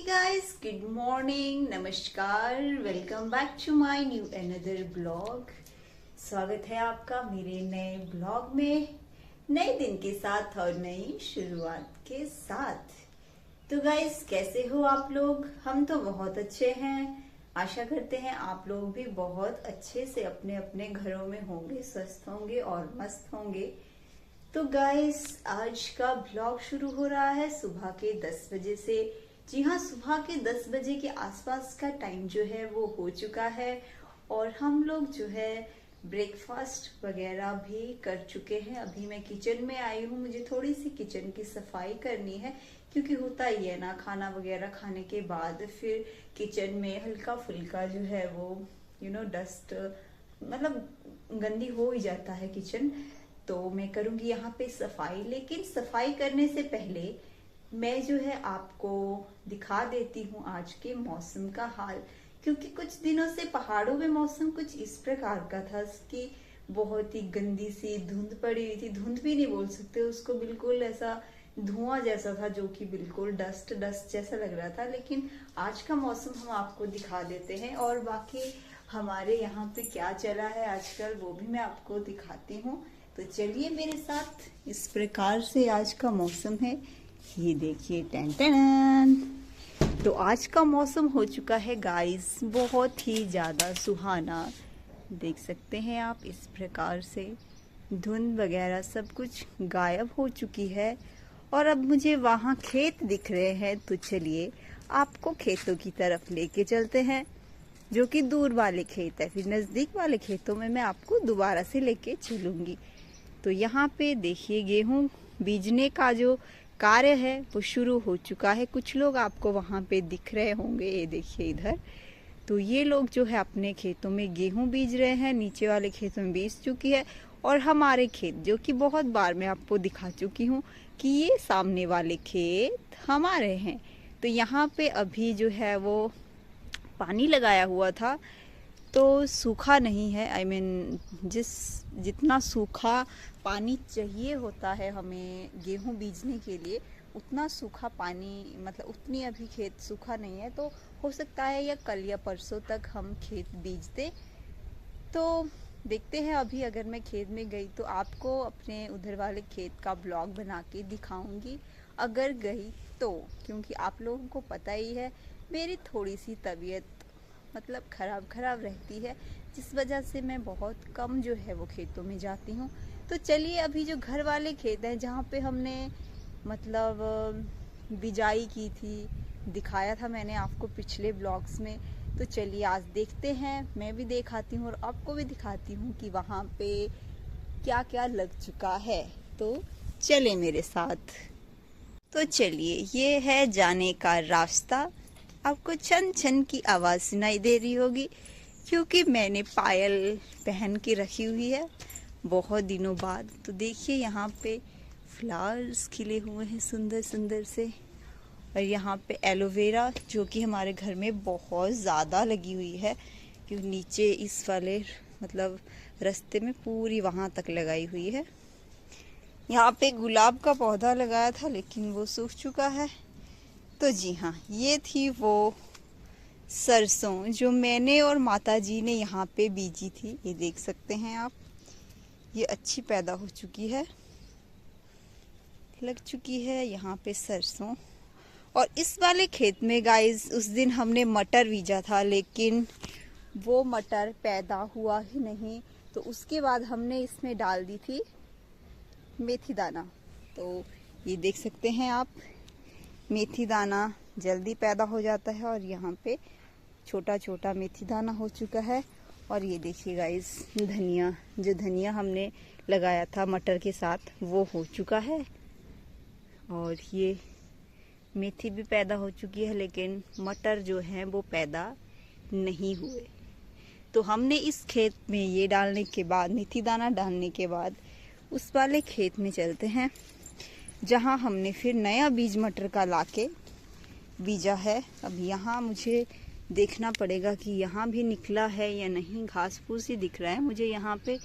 guys, good morning, नमस्कार, welcome back to my new another blog. स्वागत है आपका मेरे नए ब्लॉग में, नए दिन के साथ और नई शुरुआत के साथ। तो गाइस, कैसे हो आप लोग? हम तो बहुत अच्छे हैं। आशा करते हैं आप लोग भी बहुत अच्छे से अपने अपने घरों में होंगे, स्वस्थ होंगे और मस्त होंगे। तो गाइस, आज का ब्लॉग शुरू हो रहा है सुबह के 10 बजे से। जी हाँ, सुबह के 10 बजे के आसपास का टाइम जो है वो हो चुका है और हम लोग जो है ब्रेकफास्ट वगैरह भी कर चुके हैं। अभी मैं किचन में आई हूँ, मुझे थोड़ी सी किचन की सफाई करनी है क्योंकि होता ही है ना, खाना वगैरह खाने के बाद फिर किचन में हल्का फुल्का जो है वो डस्ट मतलब गंदी हो ही जाता है किचन। तो मैं करूंगी यहाँ पे सफाई, लेकिन सफाई करने से पहले मैं जो है आपको दिखा देती हूँ आज के मौसम का हाल, क्योंकि कुछ दिनों से पहाड़ों में मौसम कुछ इस प्रकार का था कि बहुत ही गंदी सी धुंध पड़ी हुई थी। धुंध भी नहीं बोल सकते उसको, बिल्कुल ऐसा धुआं जैसा था जो कि बिल्कुल डस्ट जैसा लग रहा था। लेकिन आज का मौसम हम आपको दिखा देते हैं और बाकी हमारे यहाँ पे क्या चला है आजकल वो भी मैं आपको दिखाती हूँ। तो चलिए मेरे साथ। इस प्रकार से आज का मौसम है, ये देखिए, टन टन। तो आज का मौसम हो चुका है गाइस बहुत ही ज़्यादा सुहाना। देख सकते हैं आप, इस प्रकार से धुंध वगैरह सब कुछ गायब हो चुकी है और अब मुझे वहाँ खेत दिख रहे हैं। तो चलिए आपको खेतों की तरफ लेके चलते हैं, जो कि दूर वाले खेत है। फिर नज़दीक वाले खेतों में मैं आपको दोबारा से लेके चलूँगी। तो यहाँ पे देखिए, गेहूँ बीजने का जो कार्य है वो शुरू हो चुका है। कुछ लोग आपको वहाँ पे दिख रहे होंगे, ये देखिए इधर। तो ये लोग जो है अपने खेतों में गेहूं बीज रहे हैं, नीचे वाले खेतों में बीज चुकी है। और हमारे खेत, जो कि बहुत बार मैं आपको दिखा चुकी हूँ कि ये सामने वाले खेत हमारे हैं। तो यहाँ पे अभी जो है वो पानी लगाया हुआ था, तो सूखा नहीं है। I mean, जितना सूखा पानी चाहिए होता है हमें गेहूं बीजने के लिए, उतना सूखा पानी, मतलब उतनी अभी खेत सूखा नहीं है। तो हो सकता है या कल या परसों तक हम खेत बीज दें। तो देखते हैं। अभी अगर मैं खेत में गई तो आपको अपने उधर वाले खेत का ब्लॉग बना के दिखाऊंगी, अगर गई तो। क्योंकि आप लोगों को पता ही है मेरी थोड़ी सी तबीयत मतलब खराब रहती है, जिस वजह से मैं बहुत कम जो है वो खेतों में जाती हूँ। तो चलिए, अभी जो घर वाले खेत हैं जहाँ पे हमने मतलब बिजाई की थी, दिखाया था मैंने आपको पिछले ब्लॉग्स में। तो चलिए आज देखते हैं, मैं भी दिखाती हूँ और आपको भी दिखाती हूँ कि वहाँ पे क्या क्या लग चुका है। तो चले मेरे साथ। तो चलिए, ये है जाने का रास्ता। आपको छन छन की आवाज़ सुनाई दे रही होगी क्योंकि मैंने पायल पहन के रखी हुई है बहुत दिनों बाद। तो देखिए, यहाँ पे फ्लावर्स खिले हुए हैं सुंदर सुंदर से। और यहाँ पे एलोवेरा, जो कि हमारे घर में बहुत ज़्यादा लगी हुई है, क्योंकि नीचे इस वाले मतलब रास्ते में पूरी वहाँ तक लगाई हुई है। यहाँ पे गुलाब का पौधा लगाया था लेकिन वो सूख चुका है। तो जी हाँ, ये थी वो सरसों जो मैंने और माताजी ने यहाँ पे बीजी थी। ये देख सकते हैं आप, ये अच्छी पैदा हो चुकी है, लग चुकी है यहाँ पे सरसों। और इस वाले खेत में गाइस उस दिन हमने मटर बीजा था, लेकिन वो मटर पैदा हुआ ही नहीं। तो उसके बाद हमने इसमें डाल दी थी मेथी दाना। तो ये देख सकते हैं आप, मेथी दाना जल्दी पैदा हो जाता है और यहाँ पे छोटा छोटा मेथी दाना हो चुका है। और ये देखिए गाइस, धनिया, जो धनिया हमने लगाया था मटर के साथ वो हो चुका है। और ये मेथी भी पैदा हो चुकी है, लेकिन मटर जो हैं वो पैदा नहीं हुए। तो हमने इस खेत में ये डालने के बाद, मेथी दाना डालने के बाद, उस वाले खेत में चलते हैं जहाँ हमने फिर नया बीज मटर का लाके बीजा है। अब यहाँ मुझे देखना पड़ेगा कि यहाँ भी निकला है या नहीं, घास फूस ही दिख रहा है मुझे यहाँ पे।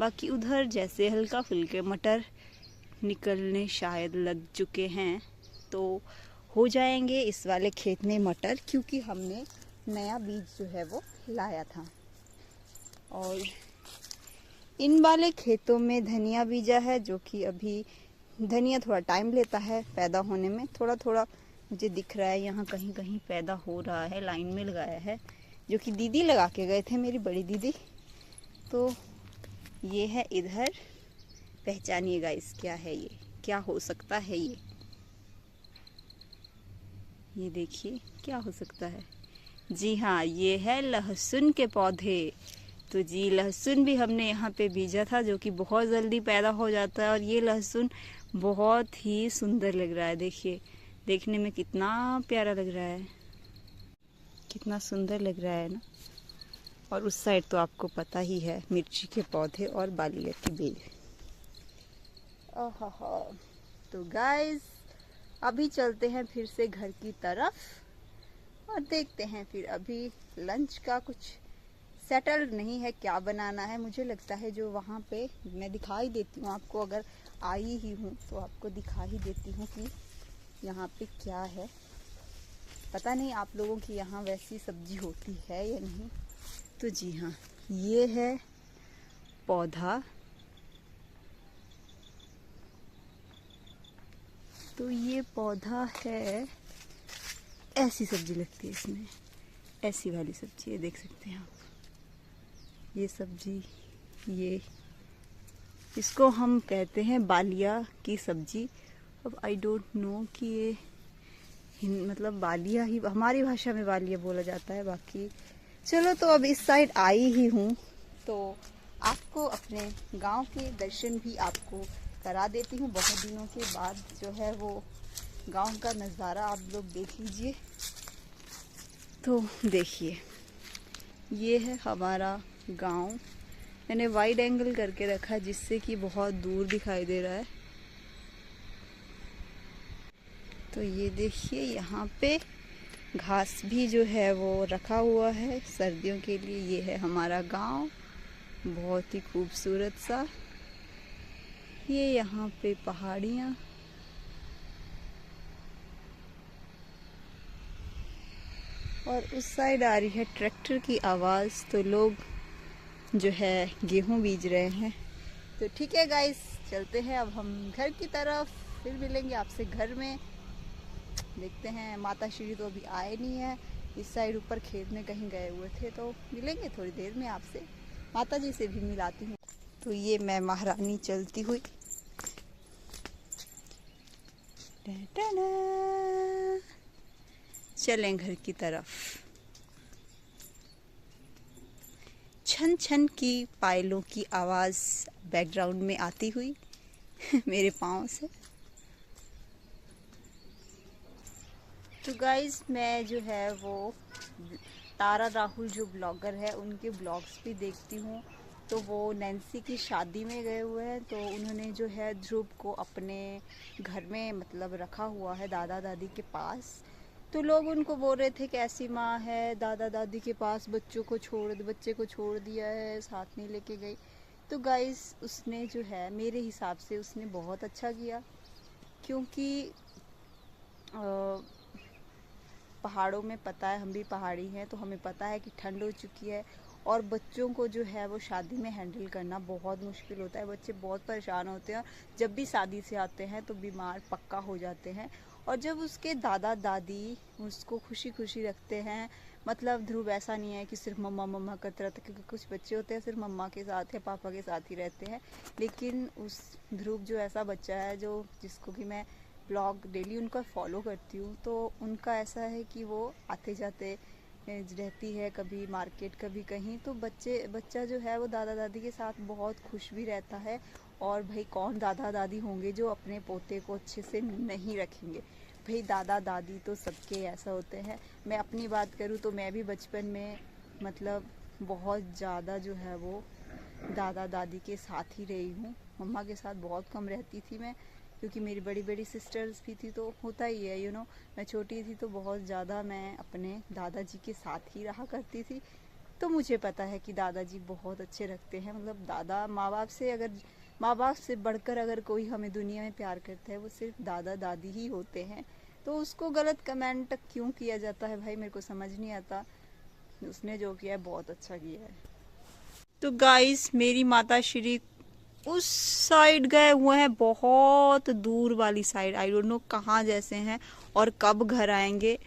बाकी उधर जैसे हल्का फुल्के मटर निकलने शायद लग चुके हैं। तो हो जाएंगे इस वाले खेत में मटर, क्योंकि हमने नया बीज जो है वो लाया था। और इन वाले खेतों में धनिया बीजा है, जो कि अभी धनिया थोड़ा टाइम लेता है पैदा होने में। थोड़ा थोड़ा मुझे दिख रहा है यहाँ कहीं कहीं पैदा हो रहा है, लाइन में लगाया है, जो कि दीदी लगा के गए थे, मेरी बड़ी दीदी। तो ये है इधर, पहचानिएगा इस क्या है, ये क्या हो सकता है। ये देखिए क्या हो सकता है। जी हाँ, ये है लहसुन के पौधे। तो जी लहसुन भी हमने यहाँ पे बीजा था, जो कि बहुत जल्दी पैदा हो जाता है। और ये लहसुन बहुत ही सुंदर लग रहा है, देखिए, देखने में कितना प्यारा लग रहा है, कितना सुंदर लग रहा है ना। और उस साइड तो आपको पता ही है, मिर्ची के पौधे और बालिया की बेल। ओहो, तो गाइस अभी चलते हैं फिर से घर की तरफ और देखते हैं फिर। अभी लंच का कुछ सेटल नहीं है, क्या बनाना है। मुझे लगता है जो वहाँ पे मैं दिखाई देती हूँ आपको, अगर आई ही हूँ तो आपको दिखा ही देती हूँ कि यहाँ पे क्या है। पता नहीं आप लोगों की यहाँ वैसी सब्जी होती है या नहीं। तो जी हाँ, ये है पौधा। तो ये पौधा है, ऐसी सब्जी लगती है इसमें, ऐसी वाली सब्जी है, देख सकते हैं आप। ये सब्जी, ये इसको हम कहते हैं बालिया की सब्जी। अब आई डोंट नो कि ये मतलब बालिया ही, हमारी भाषा में बालिया बोला जाता है। बाकी चलो, तो अब इस साइड आई ही हूँ तो आपको अपने गांव के दर्शन भी आपको करा देती हूँ। बहुत दिनों के बाद जो है वो गांव का नज़ारा आप लोग देख लीजिए। तो देखिए, ये है हमारा गांव। मैंने वाइड एंगल करके रखा है जिससे कि बहुत दूर दिखाई दे रहा है। तो ये देखिए, यहाँ पे घास भी जो है वो रखा हुआ है सर्दियों के लिए। ये है हमारा गांव, बहुत ही खूबसूरत सा। ये यहाँ पे पहाड़ियाँ, और उस साइड आ रही है ट्रैक्टर की आवाज़। तो लोग जो है गेहूं बीज रहे हैं। तो ठीक है गाइस, चलते हैं अब हम घर की तरफ, फिर मिलेंगे आपसे घर में। देखते हैं, माता श्री तो अभी आए नहीं है, इस साइड ऊपर खेत में कहीं गए हुए थे। तो मिलेंगे थोड़ी देर में आपसे, माता जी से भी मिलाती हूँ। तो ये मैं महारानी चलती हुई, चलें घर की तरफ। छन छन की पायलों की आवाज़ बैकग्राउंड में आती हुई मेरे पाँव से। तो गाइस, मैं जो है वो तारा राहुल जो ब्लॉगर है उनके ब्लॉग्स भी देखती हूँ। तो वो नैन्सी की शादी में गए हुए हैं, तो उन्होंने जो है ध्रुव को अपने घर में मतलब रखा हुआ है, दादा दादी के पास। तो लोग उनको बोल रहे थे कि ऐसी माँ है, दादा दादी के पास बच्चे को छोड़ दिया है, साथ नहीं लेके गई। तो गाइस, उसने जो है मेरे हिसाब से उसने बहुत अच्छा किया, क्योंकि पहाड़ों में पता है, हम भी पहाड़ी हैं, तो हमें पता है कि ठंड हो चुकी है और बच्चों को जो है वो शादी में हैंडल करना बहुत मुश्किल होता है। बच्चे बहुत परेशान होते हैं, जब भी शादी से आते हैं तो बीमार पक्का हो जाते हैं। और जब उसके दादा दादी उसको खुशी खुशी रखते हैं, मतलब ध्रुव ऐसा नहीं है कि सिर्फ मम्मा मम्मा करते रहते, क्योंकि कुछ बच्चे होते हैं सिर्फ मम्मा के साथ या पापा के साथ ही रहते हैं। लेकिन उस ध्रुव जो ऐसा बच्चा है, जो जिसको कि मैं ब्लॉग डेली उनका फॉलो करती हूँ, तो उनका ऐसा है कि वो आते जाते रहती है, कभी मार्केट कभी कहीं। तो बच्चा जो है वो दादा दादी के साथ बहुत खुश भी रहता है। और भाई, कौन दादा दादी होंगे जो अपने पोते को अच्छे से नहीं रखेंगे। भाई, दादा दादी तो सबके ऐसा होते हैं। मैं अपनी बात करूँ तो मैं भी बचपन में मतलब बहुत ज़्यादा जो है वो दादा दादी के साथ ही रही हूँ। मम्मा के साथ बहुत कम रहती थी मैं, क्योंकि मेरी बड़ी बड़ी सिस्टर्स भी थी, तो होता ही है यू नो। मैं छोटी थी तो बहुत ज़्यादा मैं अपने दादाजी के साथ ही रहा करती थी। तो मुझे पता है कि दादाजी बहुत अच्छे रखते हैं। मतलब दादा माँ बाप से बढ़कर अगर कोई हमें दुनिया में प्यार करता है, वो सिर्फ दादा दादी ही होते हैं। तो तो उसको गलत कमेंट क्यों किया जाता है भाई, मेरे को समझ नहीं आता। उसने जो किया है बहुत अच्छा किया है। तो गाइस मेरी माता श्री उस साइड गए हुए हैं, बहुत दूर वाली साइड, आई डोंट नो कहाँ जैसे हैं और कब घर आएंगे।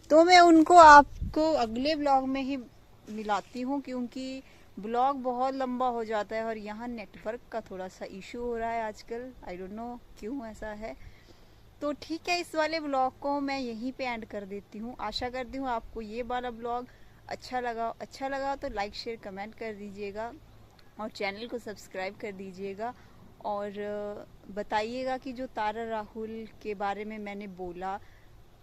तो मैं उनको आपको अगले ब्लॉग में ही मिलाती हूँ, क्योंकि ब्लॉग बहुत लंबा हो जाता है और यहाँ नेटवर्क का थोड़ा सा इशू हो रहा है आजकल, आई डोंट नो क्यों ऐसा है। तो ठीक है, इस वाले ब्लॉग को मैं यहीं पे एंड कर देती हूँ। आशा करती हूँ आपको ये वाला ब्लॉग अच्छा लगा तो लाइक शेयर कमेंट कर दीजिएगा और चैनल को सब्सक्राइब कर दीजिएगा। और बताइएगा कि जो तारा राहुल के बारे में मैंने बोला,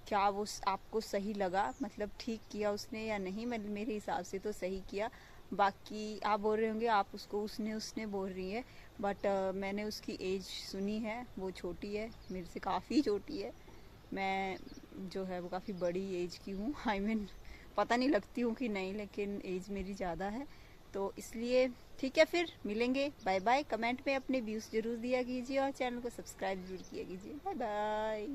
क्या वो आपको सही लगा, मतलब ठीक किया उसने या नहीं। मतलब मेरे हिसाब से तो सही किया। बाकी आप बोल रहे होंगे आप उसको उसने बोल रही है, बट मैंने उसकी एज सुनी है, वो छोटी है, मेरे से काफ़ी छोटी है। मैं जो है वो काफ़ी बड़ी एज की हूँ, आई मीन पता नहीं लगती हूँ कि नहीं, लेकिन एज मेरी ज़्यादा है। तो इसलिए ठीक है, फिर मिलेंगे, बाय बाय। कमेंट में अपने व्यूज़ ज़रूर दिया कीजिए और चैनल को सब्सक्राइब जरूर किया कीजिए। Bye bye.